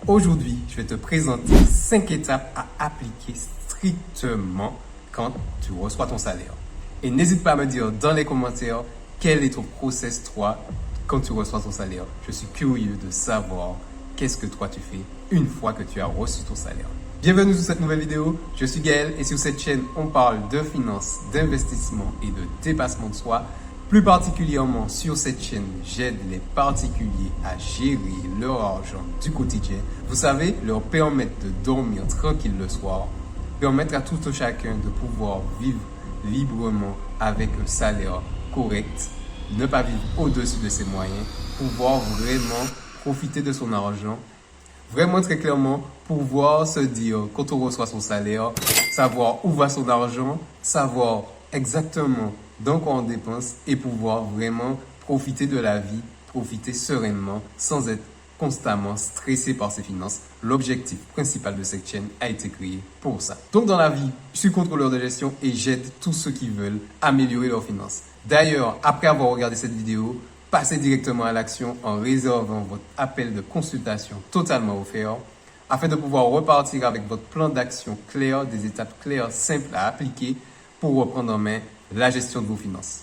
Aujourd'hui, je vais te présenter 5 étapes à appliquer strictement quand tu reçois ton salaire. Et n'hésite pas à me dire dans les commentaires quel est ton process, toi, quand tu reçois ton salaire. Je suis curieux de savoir qu'est-ce que toi tu fais une fois que tu as reçu ton salaire. Bienvenue sur cette nouvelle vidéo, je suis Gaël et sur cette chaîne, on parle de finances, d'investissement et de dépassement de soi. Plus particulièrement sur cette chaîne, j'aide les particuliers à gérer leur argent du quotidien. Vous savez, leur permettre de dormir tranquille le soir, permettre à tout un chacun de pouvoir vivre librement avec un salaire correct, ne pas vivre au-dessus de ses moyens, pouvoir vraiment profiter de son argent, vraiment très clairement pouvoir se dire quand on reçoit son salaire, savoir où va son argent, savoir exactement dans quoi on dépense et pouvoir vraiment profiter de la vie, profiter sereinement sans être constamment stressé par ses finances. L'objectif principal de cette chaîne a été créé pour ça. Donc dans la vie, je suis contrôleur de gestion et j'aide tous ceux qui veulent améliorer leurs finances. D'ailleurs, après avoir regardé cette vidéo, passez directement à l'action en réservant votre appel de consultation totalement offert afin de pouvoir repartir avec votre plan d'action clair, des étapes claires, simples à appliquer pour reprendre en main la gestion de vos finances,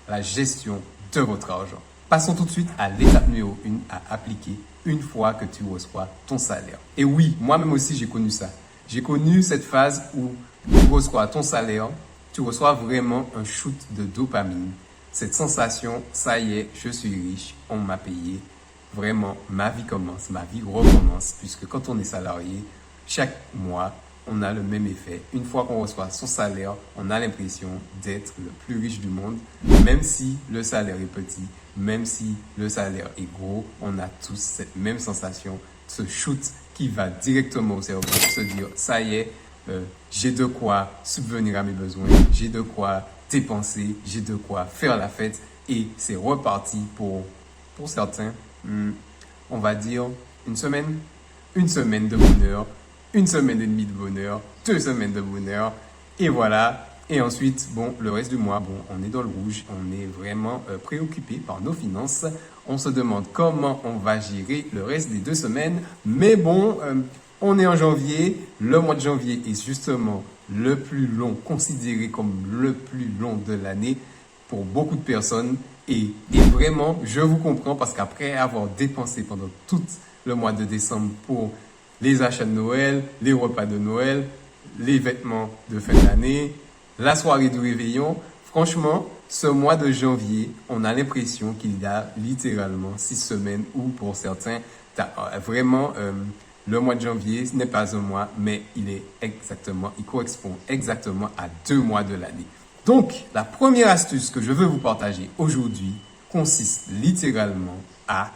la gestion de votre argent. Passons tout de suite à l'étape numéro 1 à appliquer une fois que tu reçois ton salaire. Et oui, moi-même aussi, j'ai connu ça. J'ai connu cette phase où tu reçois ton salaire, tu reçois vraiment un shoot de dopamine. Cette sensation, ça y est, je suis riche, on m'a payé. Vraiment, ma vie commence, ma vie recommence, puisque quand on est salarié, chaque mois, on a le même effet. Une fois qu'on reçoit son salaire, on a l'impression d'être le plus riche du monde. Même si le salaire est petit, même si le salaire est gros, on a tous cette même sensation, ce shoot qui va directement au cerveau pour se dire, ça y est, j'ai de quoi subvenir à mes besoins, j'ai de quoi dépenser, j'ai de quoi faire la fête et c'est reparti pour certains, on va dire une semaine de bonheur, une semaine et demie de bonheur, 2 semaines de bonheur, et voilà. Et ensuite, bon, le reste du mois, bon, on est dans le rouge, on est vraiment préoccupé par nos finances. On se demande comment on va gérer le reste des 2 semaines. Mais bon, on est en janvier. Le mois de janvier est justement le plus long, considéré comme le plus long de l'année pour beaucoup de personnes. Et vraiment, je vous comprends parce qu'après avoir dépensé pendant tout le mois de décembre pour les achats de Noël, les repas de Noël, les vêtements de fin d'année, la soirée du réveillon. Franchement, ce mois de janvier, on a l'impression qu'il y a littéralement 6 semaines ou pour certains, vraiment, le mois de janvier ce n'est pas un mois, mais il correspond exactement à 2 mois de l'année. Donc, la première astuce que je veux vous partager aujourd'hui consiste littéralement à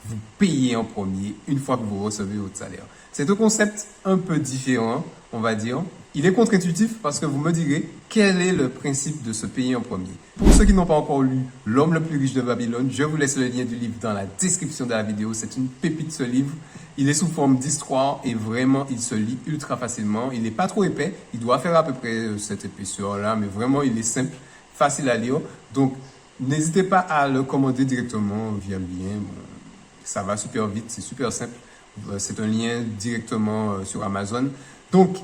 vous payer en premier une fois que vous recevez votre salaire. C'est un concept un peu différent, on va dire. Il est contre-intuitif parce que vous me direz quel est le principe de se payer en premier. Pour ceux qui n'ont pas encore lu L'homme le plus riche de Babylone, je vous laisse le lien du livre dans la description de la vidéo. C'est une pépite ce livre. Il est sous forme d'histoire et vraiment il se lit ultra facilement. Il n'est pas trop épais. Il doit faire à peu près cette épaisseur-là, mais vraiment il est simple, facile à lire. Donc n'hésitez pas à le commander directement via le lien. Bon, ça va super vite, c'est super simple. C'est un lien directement sur Amazon. Donc,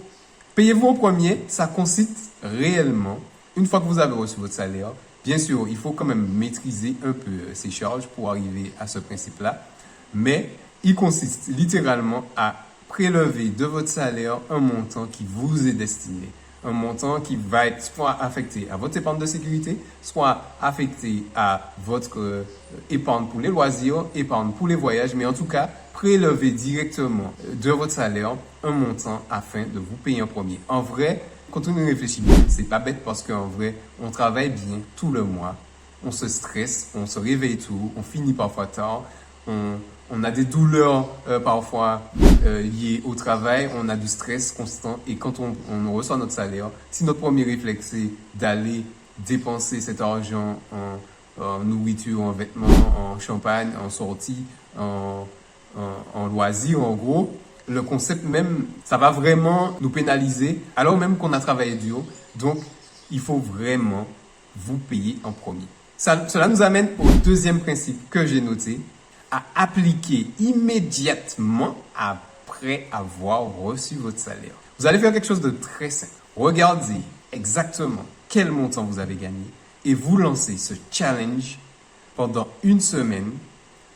payez-vous en premier, ça consiste réellement, une fois que vous avez reçu votre salaire, bien sûr, il faut quand même maîtriser un peu ses charges pour arriver à ce principe-là, mais il consiste littéralement à prélever de votre salaire un montant qui vous est destiné. Un montant qui va être soit affecté à votre épargne de sécurité, soit affecté à votre épargne pour les loisirs, épargne pour les voyages, mais en tout cas, prélever directement de votre salaire un montant afin de vous payer en premier. En vrai, quand on y réfléchit bien, c'est pas bête parce qu'en vrai, on travaille bien tout le mois, on se stresse, on se réveille tôt, on finit parfois tard, on a des douleurs parfois liées au travail, on a du stress constant et quand on reçoit notre salaire, si notre premier réflexe c'est d'aller dépenser cet argent en nourriture, en vêtements, en champagne, en sortie, en loisirs en gros, le concept même, ça va vraiment nous pénaliser alors même qu'on a travaillé dur. Donc, il faut vraiment vous payer en premier. Cela nous amène au deuxième principe que j'ai noté. à appliquer immédiatement après avoir reçu votre salaire. Vous allez faire quelque chose de très simple. Regardez exactement quel montant vous avez gagné et vous lancez ce challenge pendant une semaine,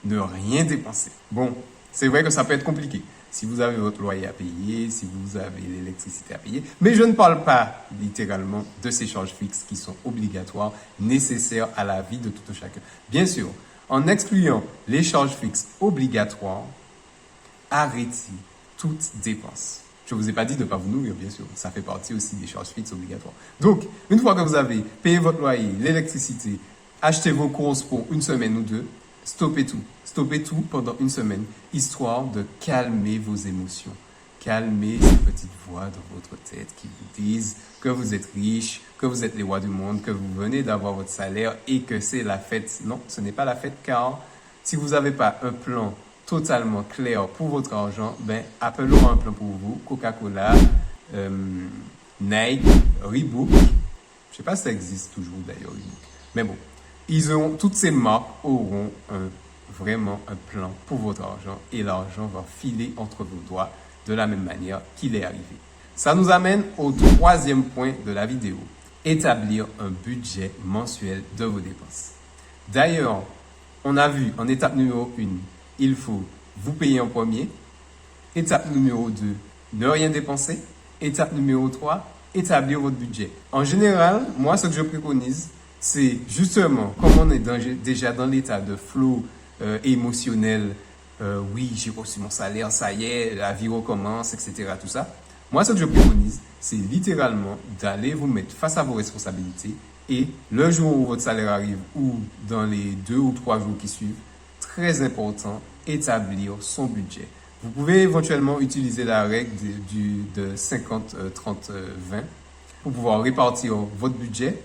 ne rien dépenser. Bon, c'est vrai que ça peut être compliqué. Si vous avez votre loyer à payer, si vous avez l'électricité à payer. Mais je ne parle pas littéralement de ces charges fixes qui sont obligatoires, nécessaires à la vie de tout un chacun. Bien sûr, en excluant les charges fixes obligatoires, arrêtez toute dépense. Je ne vous ai pas dit de ne pas vous nourrir, bien sûr. Ça fait partie aussi des charges fixes obligatoires. Donc, une fois que vous avez payé votre loyer, l'électricité, acheté vos courses pour une semaine ou deux, stoppez tout. Stoppez tout pendant une semaine, histoire de calmer vos émotions. Calmez ces petites voix dans votre tête qui vous disent que vous êtes riche, que vous êtes les rois du monde, que vous venez d'avoir votre salaire et que c'est la fête. Non, ce n'est pas la fête, car si vous n'avez pas un plan totalement clair pour votre argent, ben, Apple aura un plan pour vous. Coca-Cola, Nike, Reebok. Je sais pas si ça existe toujours d'ailleurs, Reebok. Mais bon, toutes ces marques auront vraiment un plan pour votre argent et l'argent va filer entre vos doigts de la même manière qu'il est arrivé. Ça nous amène au troisième point de la vidéo. Établir un budget mensuel de vos dépenses. D'ailleurs, on a vu en étape numéro 1, il faut vous payer en premier. Étape numéro 2, ne rien dépenser. Étape numéro 3, établir votre budget. En général, moi, ce que je préconise, c'est justement, comme on est déjà dans l'état de flow émotionnel, oui, j'ai reçu mon salaire, ça y est, la vie recommence, etc. Tout ça. Moi, ce que je préconise, c'est littéralement d'aller vous mettre face à vos responsabilités et le jour où votre salaire arrive ou dans les 2 ou 3 jours qui suivent, très important, établir son budget. Vous pouvez éventuellement utiliser la règle de 50, 30, 20 pour pouvoir répartir votre budget.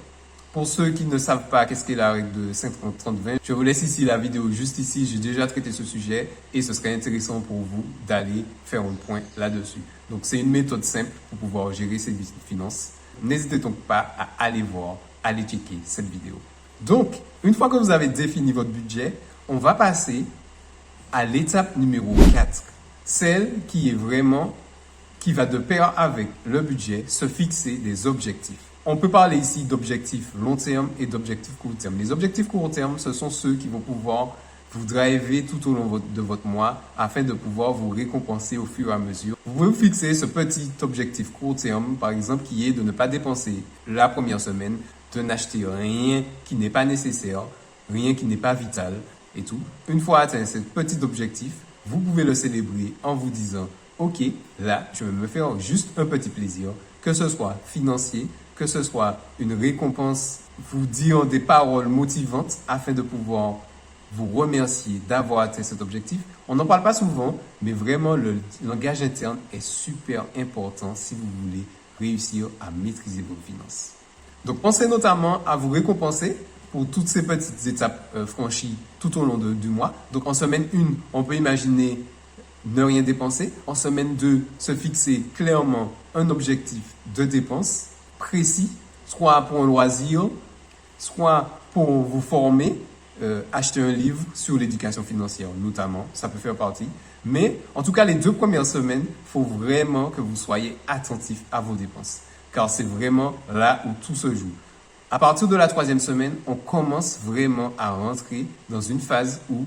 Pour ceux qui ne savent pas qu'est-ce qu'est la règle de 50, 30, 20, je vous laisse ici la vidéo juste ici. J'ai déjà traité ce sujet et ce serait intéressant pour vous d'aller faire un point là-dessus. Donc, c'est une méthode simple pour pouvoir gérer ses finances. N'hésitez donc pas à aller voir, aller checker cette vidéo. Donc, une fois que vous avez défini votre budget, on va passer à l'étape numéro 4. Celle qui va de pair avec le budget, se fixer des objectifs. On peut parler ici d'objectifs long terme et d'objectifs court terme. Les objectifs court terme, ce sont ceux qui vont pouvoir vous driver tout au long de votre mois afin de pouvoir vous récompenser au fur et à mesure. Vous pouvez vous fixer ce petit objectif court terme, par exemple, qui est de ne pas dépenser la première semaine, de n'acheter rien qui n'est pas nécessaire, rien qui n'est pas vital et tout. Une fois atteint ce petit objectif, vous pouvez le célébrer en vous disant « Ok, là, je vais me faire juste un petit plaisir, que ce soit financier, que ce soit une récompense, vous dire des paroles motivantes afin de pouvoir vous remercier d'avoir atteint cet objectif. » On n'en parle pas souvent, mais vraiment le langage interne est super important si vous voulez réussir à maîtriser vos finances. Donc, pensez notamment à vous récompenser pour toutes ces petites étapes franchies tout au long du mois. Donc, en semaine 1, on peut imaginer ne rien dépenser. En semaine 2, se fixer clairement un objectif de dépense précis, soit pour un loisir, soit pour vous former, acheter un livre sur l'éducation financière notamment, ça peut faire partie. Mais en tout cas, les 2 premières semaines, il faut vraiment que vous soyez attentif à vos dépenses, car c'est vraiment là où tout se joue. À partir de la 3e semaine, on commence vraiment à rentrer dans une phase où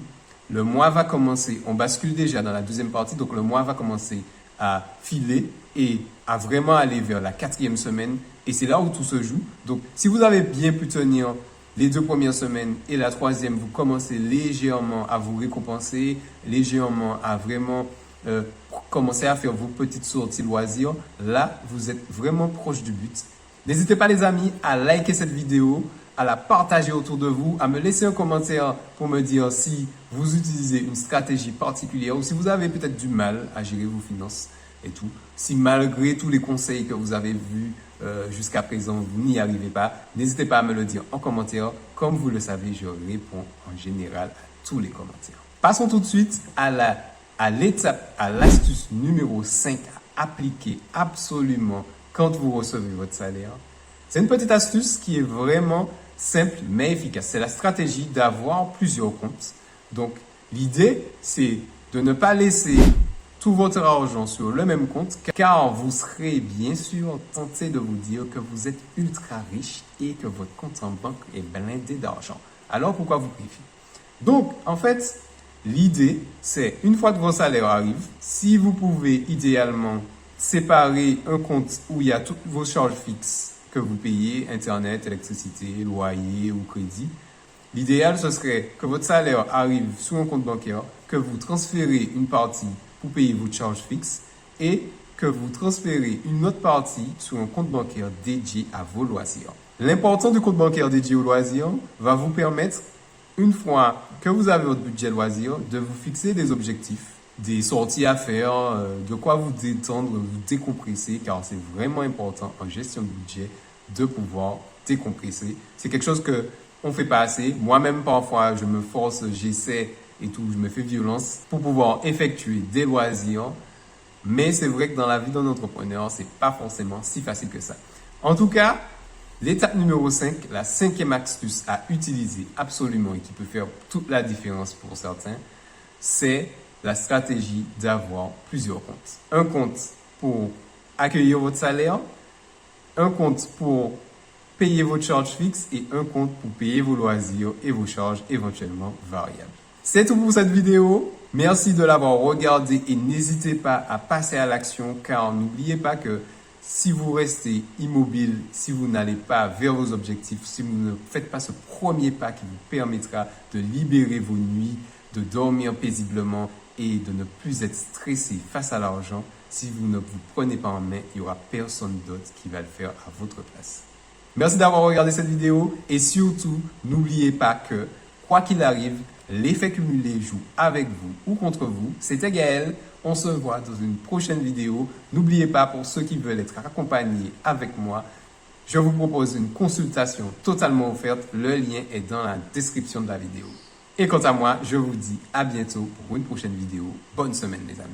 le mois va commencer, on bascule déjà dans la 2e partie, donc le mois va commencer à filer et à vraiment aller vers la 4e semaine. Et c'est là où tout se joue. Donc, si vous avez bien pu tenir les 2 premières semaines et la 3e, vous commencez légèrement à vous récompenser, légèrement à vraiment commencer à faire vos petites sorties loisirs. Là, vous êtes vraiment proche du but. N'hésitez pas les amis à liker cette vidéo, à la partager autour de vous, à me laisser un commentaire pour me dire si vous utilisez une stratégie particulière ou si vous avez peut-être du mal à gérer vos finances et tout. Si malgré tous les conseils que vous avez vus jusqu'à présent, vous n'y arrivez pas, n'hésitez pas à me le dire en commentaire. Comme vous le savez, je réponds en général à tous les commentaires. Passons tout de suite à l'astuce numéro 5 à appliquer absolument quand vous recevez votre salaire. C'est une petite astuce qui est vraiment simple mais efficace. C'est la stratégie d'avoir plusieurs comptes. Donc, L'idée, c'est de ne pas laisser tout votre argent sur le même compte, car vous serez bien sûr tenté de vous dire que vous êtes ultra riche et que votre compte en banque est blindé d'argent. Alors pourquoi vous priviez? Donc, en fait, l'idée, c'est une fois que vos salaires arrivent, si vous pouvez idéalement séparer un compte où il y a toutes vos charges fixes que vous payez, Internet, électricité, loyer ou crédit, l'idéal, ce serait que votre salaire arrive sur un compte bancaire, que vous transférez une partie pour payer vos charges fixes et que vous transférez une autre partie sur un compte bancaire dédié à vos loisirs. L'important du compte bancaire dédié aux loisirs va vous permettre, une fois que vous avez votre budget loisir, de vous fixer des objectifs, des sorties à faire, de quoi vous détendre, vous décompresser, car c'est vraiment important en gestion de budget de pouvoir décompresser. C'est quelque chose que on fait pas assez. Moi-même, parfois, je me force, j'essaie et tout, je me fais violence pour pouvoir effectuer des loisirs. Mais c'est vrai que dans la vie d'un entrepreneur, c'est pas forcément si facile que ça. En tout cas, l'étape numéro 5, la cinquième astuce à utiliser absolument et qui peut faire toute la différence pour certains, c'est la stratégie d'avoir plusieurs comptes. Un compte pour accueillir votre salaire, un compte pour payer votre charge fixe et un compte pour payer vos loisirs et vos charges éventuellement variables. C'est tout pour cette vidéo. Merci de l'avoir regardé et n'hésitez pas à passer à l'action car n'oubliez pas que si vous restez immobile, si vous n'allez pas vers vos objectifs, si vous ne faites pas ce premier pas qui vous permettra de libérer vos nuits, de dormir paisiblement et de ne plus être stressé face à l'argent, si vous ne vous prenez pas en main, il n'y aura personne d'autre qui va le faire à votre place. Merci d'avoir regardé cette vidéo et surtout, n'oubliez pas que, quoi qu'il arrive, l'effet cumulé joue avec vous ou contre vous. C'était Gaël. On se voit dans une prochaine vidéo. N'oubliez pas, pour ceux qui veulent être accompagnés avec moi, je vous propose une consultation totalement offerte. Le lien est dans la description de la vidéo. Et quant à moi, je vous dis à bientôt pour une prochaine vidéo. Bonne semaine, les amis.